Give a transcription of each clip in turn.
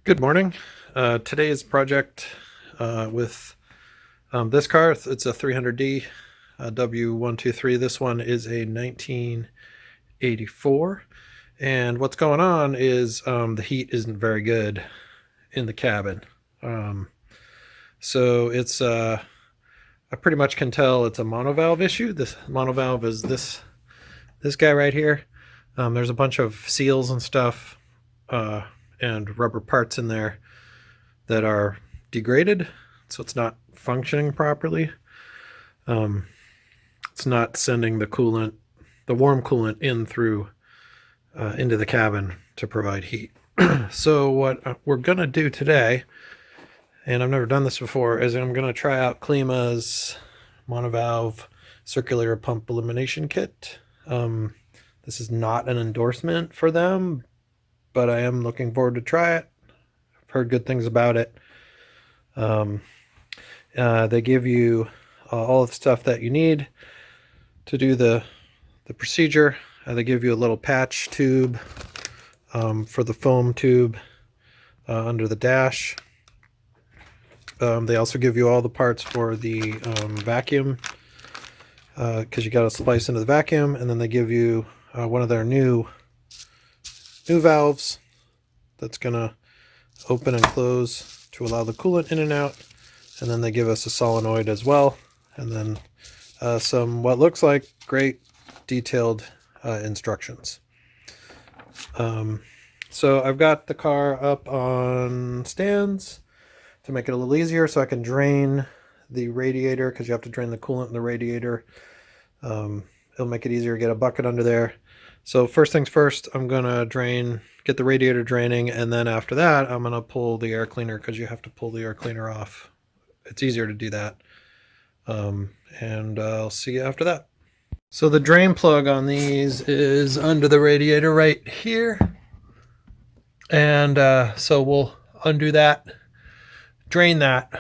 Good morning. Today's project with this car, it's a 300D W123. This one is a 1984. And what's going on is the heat isn't very good in the cabin. So it's, I pretty much can tell it's a monovalve issue. This monovalve is this guy right here. There's a bunch of seals and stuff and rubber parts in there that are degraded, so it's not functioning properly. It's not sending the coolant, the warm coolant, in through into the cabin to provide heat. So what we're gonna do today, and I've never done this before, is I'm gonna try out Klima's Monovalve circulator pump elimination kit. This is not an endorsement for them, but I am looking forward to try it. I've heard good things about it. They give you all the stuff that you need to do the procedure. They give you a little patch tube for the foam tube under the dash. They also give you all the parts for the vacuum, because you got to splice into the vacuum, and then they give you one of their new valves that's gonna open and close to allow the coolant in and out, and then they give us a solenoid as well, and then some what looks like great detailed instructions. So I've got the car up on stands to make it a little easier, so I can drain the radiator, because you have to drain the coolant in the radiator. It'll make it easier to get a bucket under there. So first things first, I'm gonna get the radiator draining, and then after that, I'm gonna pull the air cleaner, because you have to pull the air cleaner off. It's easier to do that. And I'll see you after that. So the drain plug on these is under the radiator right here. And so we'll undo that, drain that.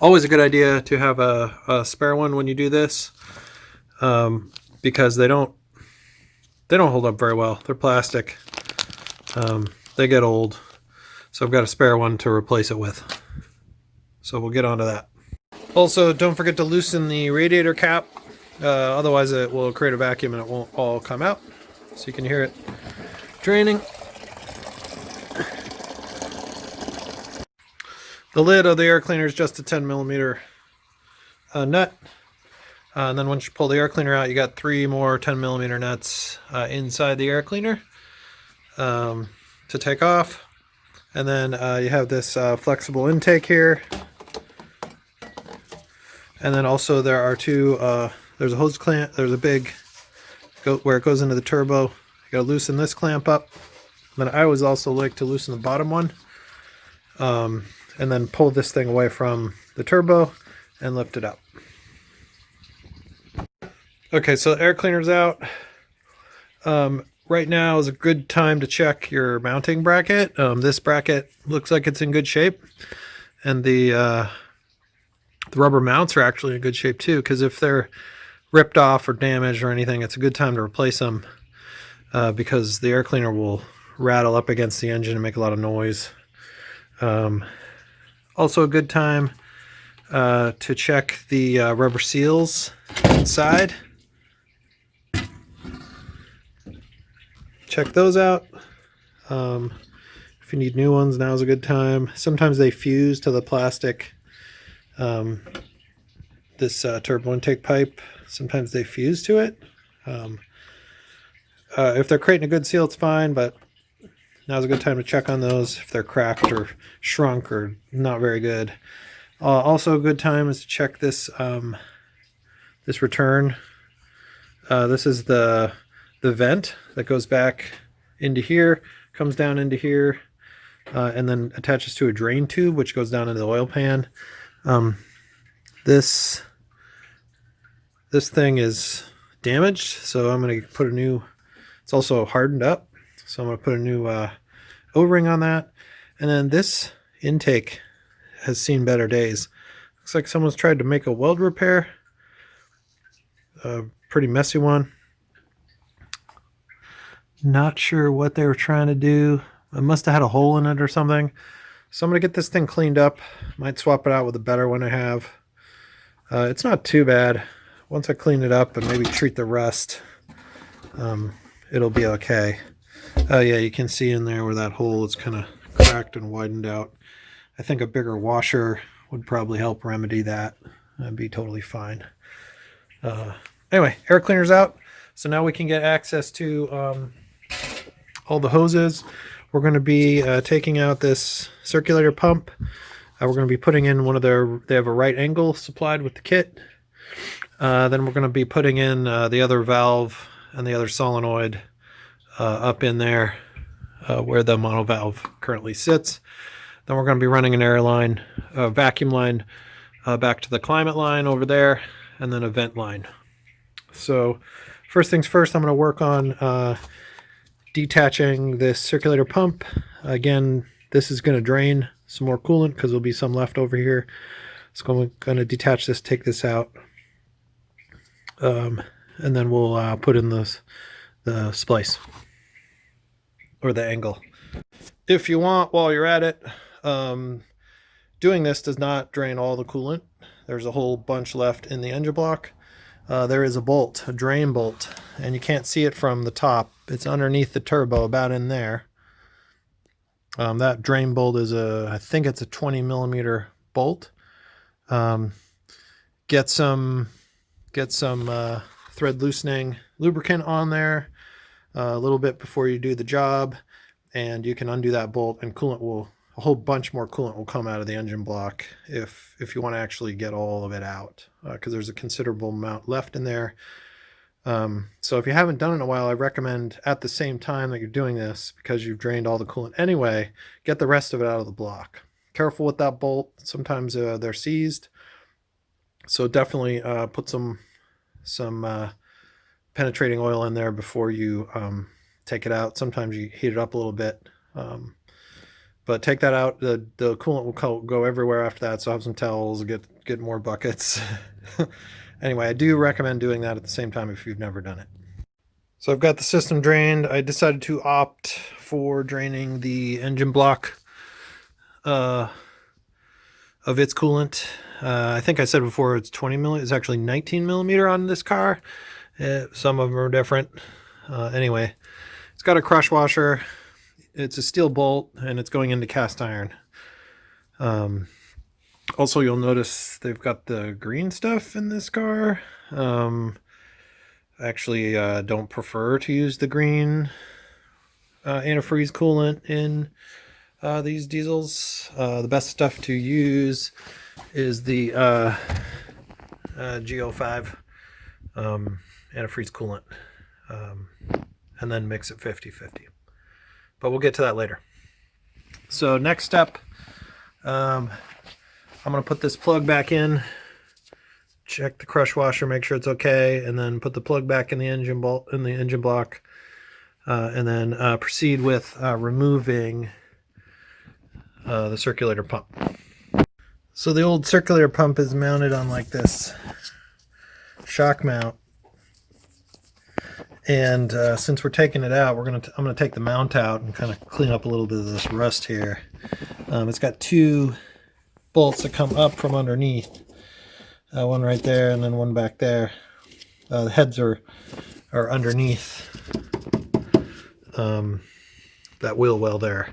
Always a good idea to have a spare one when you do this. Because they don't hold up very well. They're plastic. They get old. So I've got a spare one to replace it with. So we'll get onto that. Also, don't forget to loosen the radiator cap. Otherwise it will create a vacuum and it won't all come out. So you can hear it draining. The lid of the air cleaner is just a 10mm nut. And then once you pull the air cleaner out, you got 3 more 10mm nuts inside the air cleaner to take off. And then you have this flexible intake here. And then also there are two, there's a hose clamp, there's a big, where it goes into the turbo. You gotta loosen this clamp up. And then I always also like to loosen the bottom one. And then pull this thing away from the turbo and lift it up. Okay, so the air cleaner's out. Right now is a good time to check your mounting bracket. This bracket looks like it's in good shape, and the rubber mounts are actually in good shape too, because if they're ripped off or damaged or anything, it's a good time to replace them, because the air cleaner will rattle up against the engine and make a lot of noise. Also a good time to check the rubber seals inside. Check those out. If you need new ones, now's a good time. Sometimes they fuse to the plastic. This turbo intake pipe, sometimes they fuse to it. If they're creating a good seal, it's fine, but now's a good time to check on those if they're cracked or shrunk or not very good. Also a good time is to check this this return. This is the vent that goes back into here, comes down into here, and then attaches to a drain tube which goes down into the oil pan. This thing is damaged, so I'm going to put a new, it's also hardened up, so I'm going to put a new O-ring on that. And then this intake has seen better days. Looks like someone's tried to make a weld repair. A pretty messy one. Not sure what they were trying to do. I must have had a hole in it or something. So I'm going to get this thing cleaned up. Might swap it out with a better one I have. It's not too bad. Once I clean it up and maybe treat the rust, it'll be okay. Oh yeah, you can see in there where that hole is kind of cracked and widened out. I think a bigger washer would probably help remedy that. That'd be totally fine. Anyway, air cleaner's out. So now we can get access to all the hoses. We're going to be taking out this circulator pump. We're going to be putting in one of they have a right angle supplied with the kit. Then we're going to be putting in the other valve and the other solenoid up in there where the monovalve currently sits. Then we're going to be running an air line, a vacuum line back to the climate line over there, and then a vent line. So first things first, I'm going to work on detaching this circulator pump. Again, this is going to drain some more coolant because there'll be some left over here. So I'm going to detach this, take this out, and then we'll put in the splice or the angle. If you want, while you're at it, doing this does not drain all the coolant. There's a whole bunch left in the engine block. There is a bolt, a drain bolt, and you can't see it from the top. It's underneath the turbo, about in there. That drain bolt is I think it's a 20 millimeter bolt. Get some thread loosening lubricant on there a little bit before you do the job, and you can undo that bolt, and a whole bunch more coolant will come out of the engine block if you want to actually get all of it out, because there's a considerable amount left in there. So if you haven't done it in a while, I recommend at the same time that you're doing this, because you've drained all the coolant anyway, get the rest of it out of the block. Careful with that bolt. Sometimes they're seized. So definitely put some penetrating oil in there before you take it out. Sometimes you heat it up a little bit. But take that out. The coolant will go everywhere after that. So have some towels, get more buckets. Anyway, I do recommend doing that at the same time if you've never done it. So I've got the system drained. I decided to opt for draining the engine block of its coolant. I think I said before it's 20 millimeter. It's actually 19 millimeter on this car. Some of them are different. Anyway, it's got a crush washer. It's a steel bolt, and it's going into cast iron. Also, you'll notice they've got the green stuff in this car. I actually don't prefer to use the green antifreeze coolant in these diesels. The best stuff to use is the Go5 antifreeze coolant, and then mix it 50-50. But we'll get to that later. So next step, I'm going to put this plug back in, check the crush washer, make sure it's okay, and then put the plug back in the engine block, and then proceed with removing the circulator pump. So the old circulator pump is mounted on like this shock mount, and since we're taking it out, I'm going to take the mount out and kind of clean up a little bit of this rust here. It's got two bolts that come up from underneath, one right there and then one back there. The heads are underneath that wheel well there.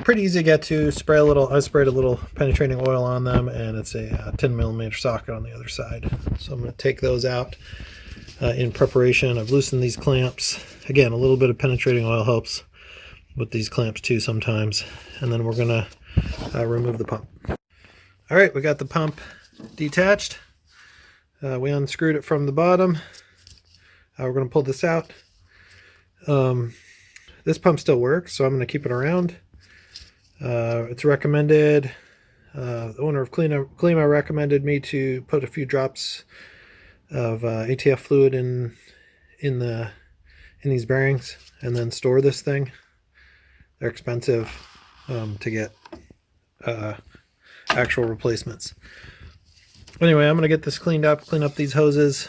Pretty easy to get to. I sprayed a little penetrating oil on them, and it's a 10 millimeter socket on the other side. So I'm going to take those out in preparation. I've loosened these clamps. Again, a little bit of penetrating oil helps with these clamps too sometimes. And then we're going to remove the pump. All right, we got the pump detached. We unscrewed it from the bottom. We're going to pull this out. This pump still works, so I'm going to keep it around. It's recommended. The owner of Klima recommended me to put a few drops of ATF fluid in these bearings and then store this thing. They're expensive to get actual replacements. Anyway, I'm going to get this cleaned up, clean up these hoses.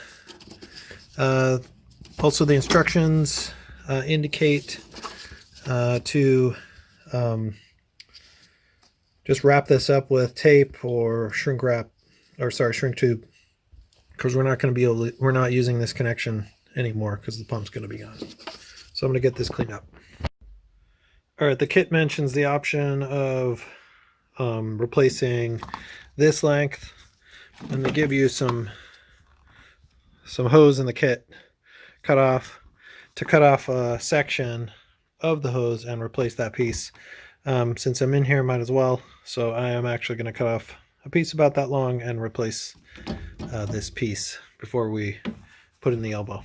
Also, the instructions indicate to just wrap this up with tape or shrink wrap, or sorry, shrink tube, because we're not going to be able to, we're not using this connection anymore because the pump's going to be gone. So I'm going to get this cleaned up. All right, the kit mentions the option of replacing this length, and they give you some hose in the kit to cut off a section of the hose and replace that piece. Since I'm in here, might as well. So I am actually going to cut off a piece about that long and replace this piece before we put in the elbow.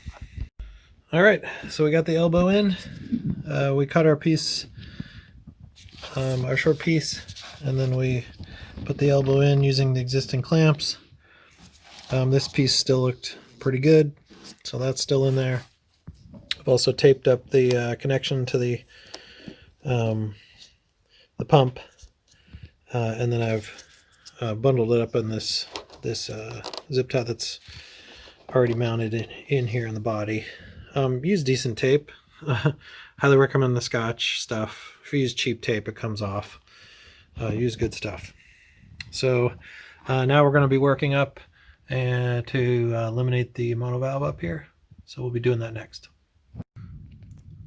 All right, so we got the elbow in. We cut our piece, our short piece, and then we put the elbow in using the existing clamps. This piece still looked pretty good, so that's still in there. I've also taped up the connection to the pump, and then I've bundled it up in this zip tie that's already mounted in here in the body. Use decent tape. Highly recommend the Scotch stuff. If you use cheap tape, it comes off. Use good stuff. So now we're going to be working up and to eliminate the monovalve up here. So we'll be doing that next.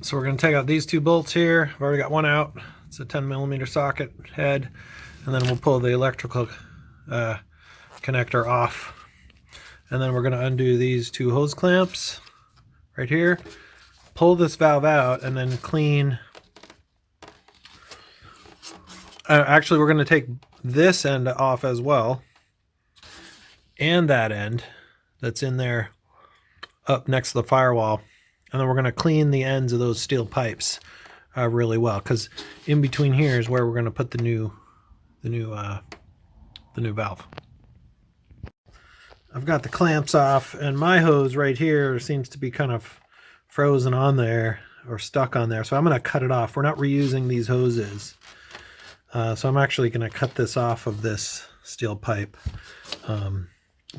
So we're going to take out these two bolts here. I've already got one out. It's a 10mm socket head, and then we'll pull the electrical connector off. And then we're going to undo these two hose clamps right here, pull this valve out, and then clean. Actually, we're going to take this end off as well, and that end that's in there up next to the firewall. And then we're going to clean the ends of those steel pipes really well, because in between here is where we're going to put the new valve. I've got the clamps off, and my hose right here seems to be kind of frozen on there or stuck on there, so I'm going to cut it off. We're not reusing these hoses, so I'm actually going to cut this off of this steel pipe.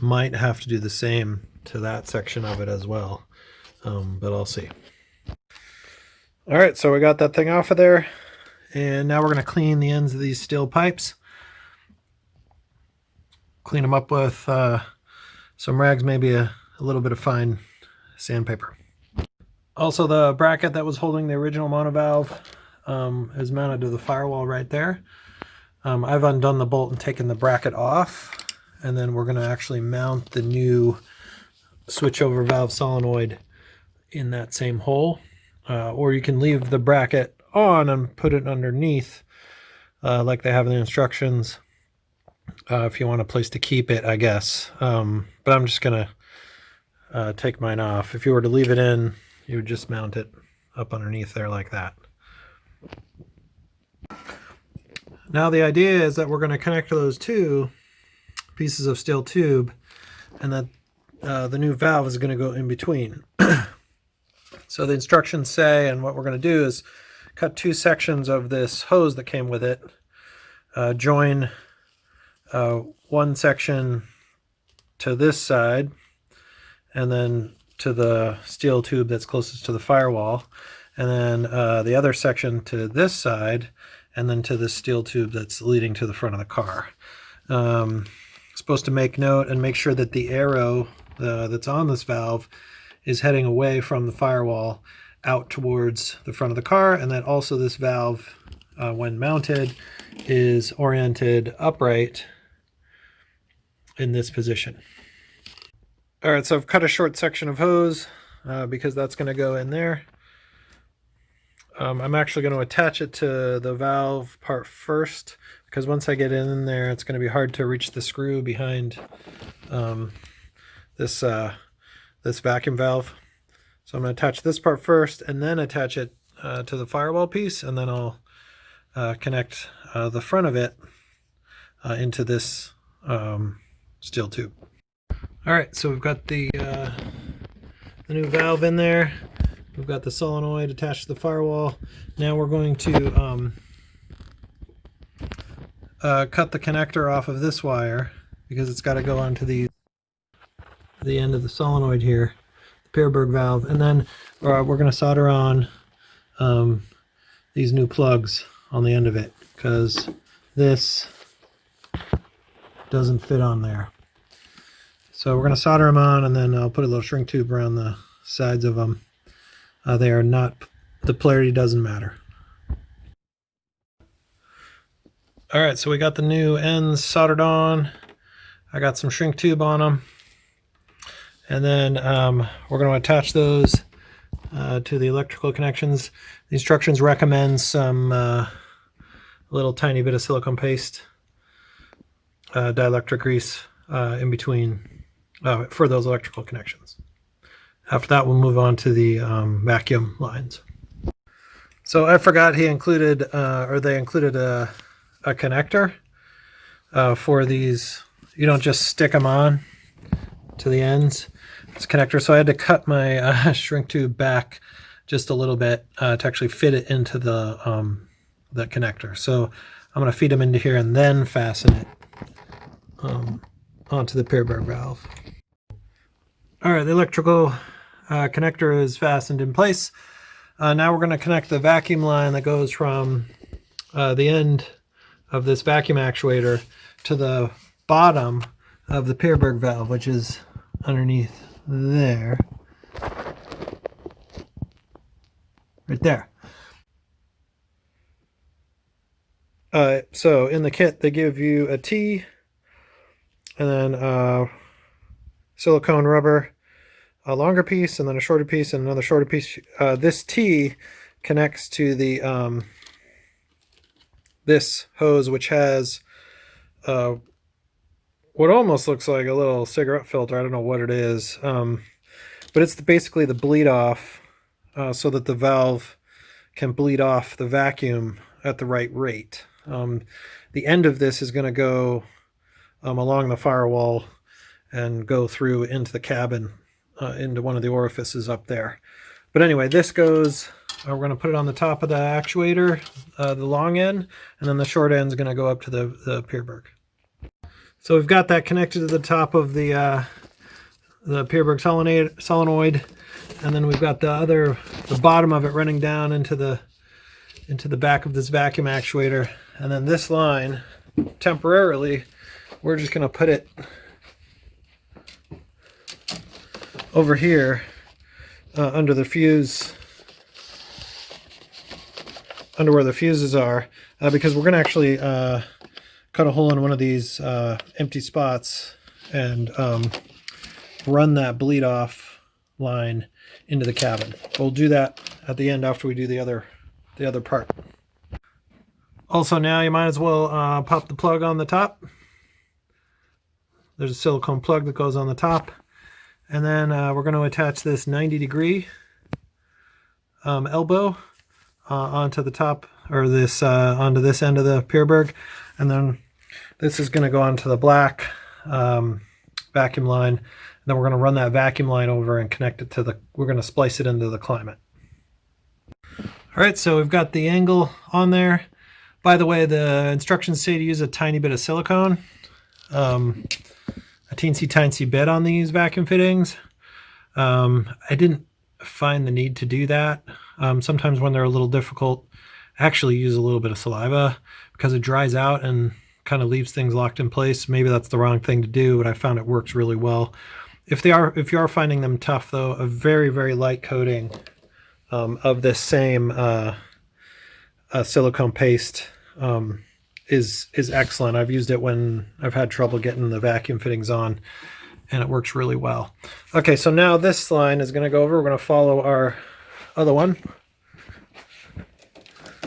Might have to do the same to that section of it as well, but I'll see. All right, so we got that thing off of there, and now we're going to clean the ends of these steel pipes. Clean them up with some rags, maybe a little bit of fine sandpaper. Also, the bracket that was holding the original monovalve is mounted to the firewall right there. I've undone the bolt and taken the bracket off, and then we're going to actually mount the new switchover valve solenoid in that same hole. Or you can leave the bracket on and put it underneath like they have in the instructions. If you want a place to keep it, I guess. But I'm just going to take mine off. If you were to leave it in, you would just mount it up underneath there like that. Now the idea is that we're going to connect those two pieces of steel tube, and that the new valve is going to go in between. So the instructions say, and what we're going to do is cut two sections of this hose that came with it, join one section to this side, and then to the steel tube that's closest to the firewall, and then the other section to this side, and then to the steel tube that's leading to the front of the car. Supposed to make note and make sure that the arrow that's on this valve is heading away from the firewall out towards the front of the car, and that also this valve, when mounted, is oriented upright in this position. All right, so I've cut a short section of hose because that's going to go in there. I'm actually going to attach it to the valve part first, because once I get in there, it's going to be hard to reach the screw behind this vacuum valve. So I'm going to attach this part first, and then attach it to the firewall piece, and then I'll connect the front of it into this steel tube. All right, so we've got the new valve in there. We've got the solenoid attached to the firewall. Now we're going to cut the connector off of this wire, because it's got to go onto the end of the solenoid here, the Pierburg valve, and then we're going to solder on the these new plugs on the end of it, because this doesn't fit on there. So we're going to solder them on, and then I'll put a little shrink tube around the sides of them. They are not, the polarity doesn't matter. All right, so we got the new ends soldered on. I got some shrink tube on them. And then we're going to attach those to the electrical connections. The instructions recommend some little tiny bit of silicone paste, dielectric grease in between for those electrical connections. After that, we'll move on to the vacuum lines. So I forgot he included, or they included a connector for these. You don't just stick them on to the ends. It's a connector, so I had to cut my shrink tube back just a little bit to actually fit it into the connector. So I'm going to feed them into here and then fasten it onto the Pierberg valve. All right, the electrical connector is fastened in place. Now we're going to connect the vacuum line that goes from the end of this vacuum actuator to the bottom of the Pierberg valve, which is underneath there. Right there. So in the kit, they give you a T and then silicone rubber, a longer piece, and then a shorter piece, and another shorter piece. This T connects to the this hose, which has what almost looks like a little cigarette filter. I don't know what it is, but it's basically the bleed off, so that the valve can bleed off the vacuum at the right rate. The end of this is going to go along the firewall and go through into the cabin, into one of the orifices up there. But anyway, this goes, we're going to put it on the top of the actuator, the long end, and then the short end is going to go up to the Pierberg. So we've got that connected to the top of the Pierberg solenoid, and then we've got the bottom of it running down into the back of this vacuum actuator. And then this line, temporarily, we're just going to put it over here under the fuse, under where the fuses are, because we're going to actually cut a hole in one of these empty spots and run that bleed off line into the cabin. We'll do that at the end after we do the other part. Also, now you might as well pop the plug on the top. There's a silicone plug that goes on the top, and then we're going to attach this 90-degree elbow onto the top, or this onto this end of the Pierberg, and then this is going to go onto the black vacuum line. And then we're going to run that vacuum line over and connect it to we're going to splice it into the climate. All right, so we've got the angle on there. By the way, the instructions say to use a tiny bit of silicone, a teensy bit on these vacuum fittings. I didn't find the need to do that. Sometimes when they're a little difficult, I actually use a little bit of saliva because it dries out and kind of leaves things locked in place. Maybe that's the wrong thing to do, but I found it works really well. If you are finding them tough, though, a very, very light coating of this same silicone paste is excellent. I've used it when I've had trouble getting the vacuum fittings on, and it works really well. Okay, so now this line is going to go over. We're going to follow our other one.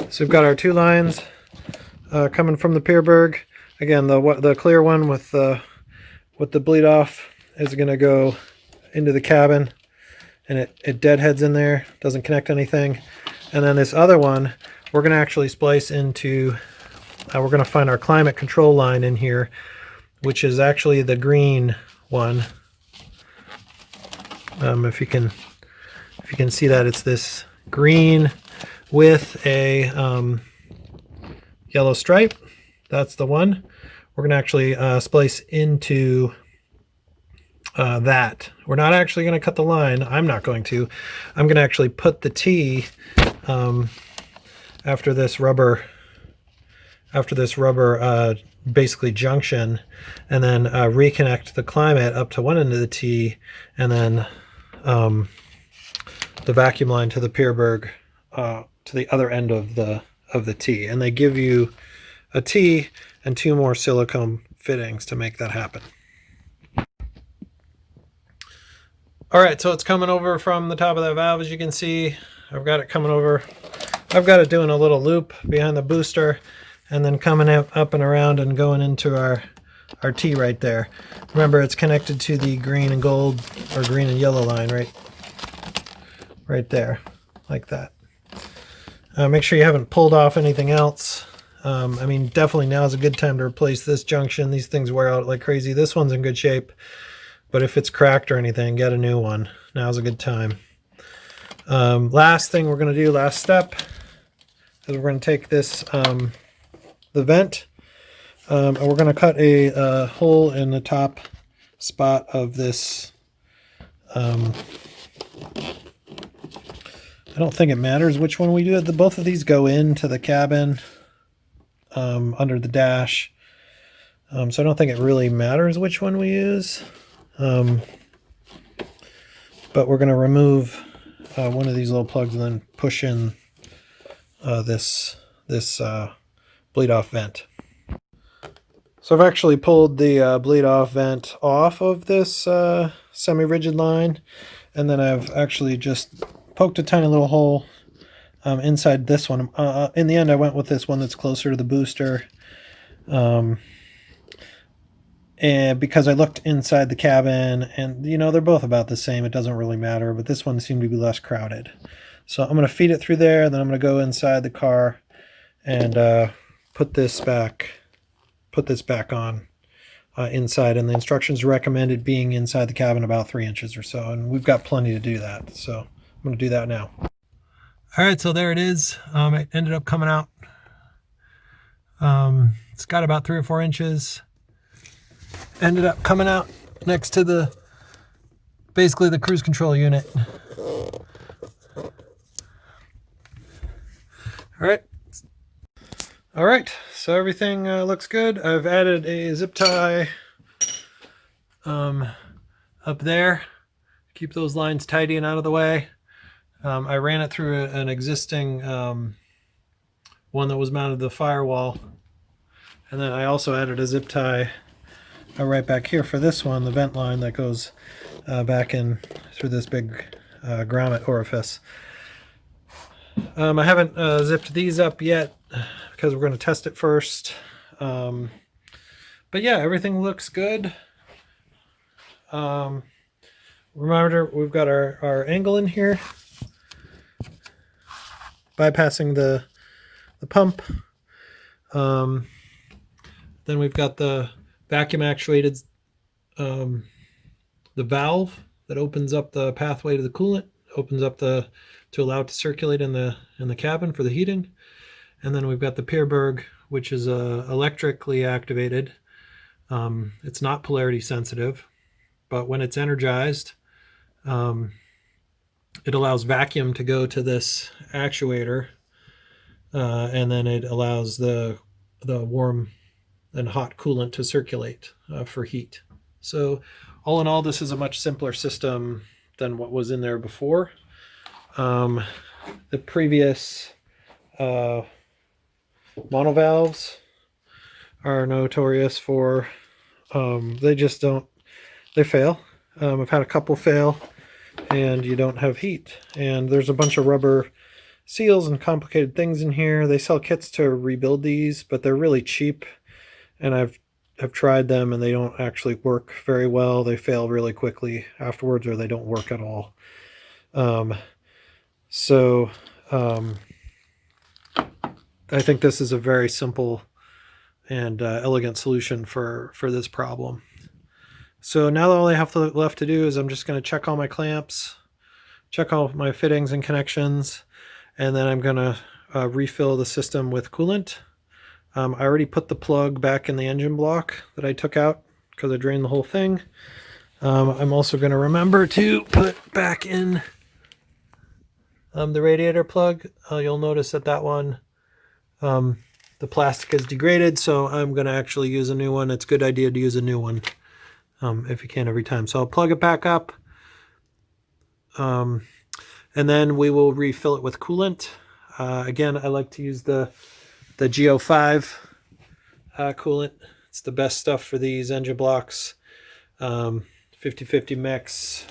So we've got our two lines coming from the Pierberg. Again, the clear one with the bleed off is going to go into the cabin, and it deadheads in there, doesn't connect anything. And then this other one, we're going to actually splice into, we're going to find our climate control line in here, which is actually the green one. If you can see that, it's this green with a yellow stripe. That's the one. We're going to actually splice into that. We're not actually going to cut the line. I'm not going to. I'm going to actually put the T after this rubber basically junction, and then reconnect the climate up to one end of the T, and then the vacuum line to the Pierberg to the other end of the T. And they give you a T and 2 more silicone fittings to make that happen. All right, so it's coming over from the top of that valve, as you can see. I've got it coming over. I've got it doing a little loop behind the booster, and then coming up and around and going into our T right there. Remember, it's connected to the green and gold, or green and yellow line right there, like that. Make sure you haven't pulled off anything else. I mean, definitely now is a good time to replace this junction. These things wear out like crazy. This one's in good shape, but if it's cracked or anything, get a new one. Now's a good time. Last thing we're going to do, last step, is we're going to take this, the vent, and we're going to cut a hole in the top spot of this. I don't think it matters which one we do. Both of these go into the cabin under the dash, so I don't think it really matters which one we use. But we're going to remove one of these little plugs and then push in this bleed off vent. So I've actually pulled the bleed off vent off of this semi-rigid line, and then I've actually just poked a tiny little hole inside this one. In the end, I went with this one that's closer to the booster, and because I looked inside the cabin, and you know, they're both about the same, it doesn't really matter, but this one seemed to be less crowded. So I'm going to feed it through there, and then I'm going to go inside the car and put this back on inside. And the instructions recommended being inside the cabin about 3 inches or so, and we've got plenty to do that. So I'm going to do that now. All right, so there it is. It ended up coming out. It's got about 3 or 4 inches. Ended up coming out next to basically the cruise control unit. All right, so everything looks good. I've added a zip tie up there. Keep those lines tidy and out of the way. I ran it through an existing one that was mounted to the firewall. And then I also added a zip tie right back here for this one, the vent line that goes back in through this big grommet orifice. I haven't zipped these up yet because we're going to test it first. But yeah, everything looks good. Remember, we've got our angle in here, bypassing the pump. Then we've got the vacuum actuated the valve that opens up the pathway to the coolant, opens up to allow it to circulate in the cabin for the heating. And then we've got the Pierberg, which is electrically activated. It's not polarity sensitive, but when it's energized, it allows vacuum to go to this actuator, and then it allows the warm and hot coolant to circulate for heat. So all in all, this is a much simpler system than what was in there before. The previous monovalves are notorious for they fail. I've had a couple fail and you don't have heat, and there's a bunch of rubber seals and complicated things in here. They sell kits to rebuild these, but they're really cheap, and I've tried them and they don't actually work very well. They fail really quickly afterwards, or they don't work at all. I think this is a very simple and elegant solution for this problem. So now all I have left to do is I'm just going to check all my clamps, check all my fittings and connections, and then I'm going to refill the system with coolant. I already put the plug back in the engine block that I took out because I drained the whole thing. I'm also going to remember to put back in the radiator plug. You'll notice that one The plastic is degraded, so I'm going to actually use a new one. It's a good idea to use a new one if you can every time. So I'll plug it back up, and then we will refill it with coolant. Again, I like to use the Go5 coolant. It's the best stuff for these engine blocks. 50-50 mix,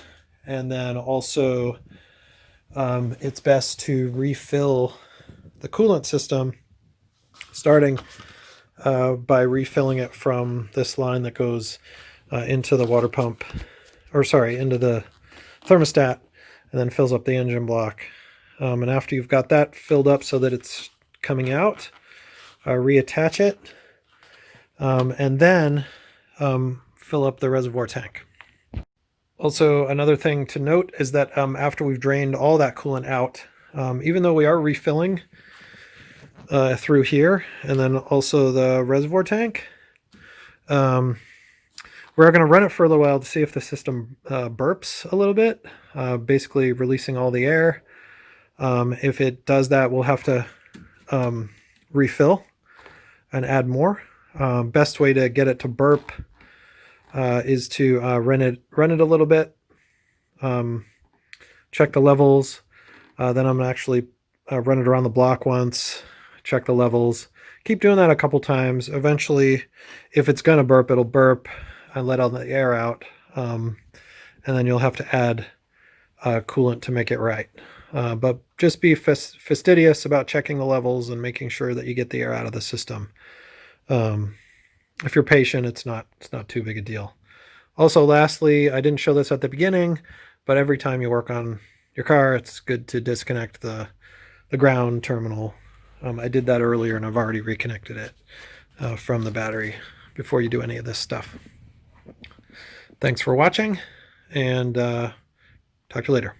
and then also it's best to refill the coolant system starting by refilling it from this line that goes into the water pump, or sorry, into the thermostat, and then fills up the engine block. And after you've got that filled up so that it's coming out, reattach it, and then fill up the reservoir tank. Also, another thing to note is that after we've drained all that coolant out, even though we are refilling through here and then also the reservoir tank, we're going to run it for a little while to see if the system burps a little bit, basically releasing all the air. If it does that, we'll have to refill and add more. Best way to get it to burp is to run it a little bit, check the levels. Then I'm going to actually run it around the block once, check the levels. Keep doing that a couple times. Eventually, if it's going to burp, it'll burp and let all the air out. And then you'll have to add coolant to make it right. But just be fastidious about checking the levels and making sure that you get the air out of the system. If you're patient, it's not too big a deal. Also, lastly, I didn't show this at the beginning, but every time you work on your car, it's good to disconnect the ground terminal. I did that earlier, and I've already reconnected it from the battery before you do any of this stuff. Thanks for watching, and talk to you later.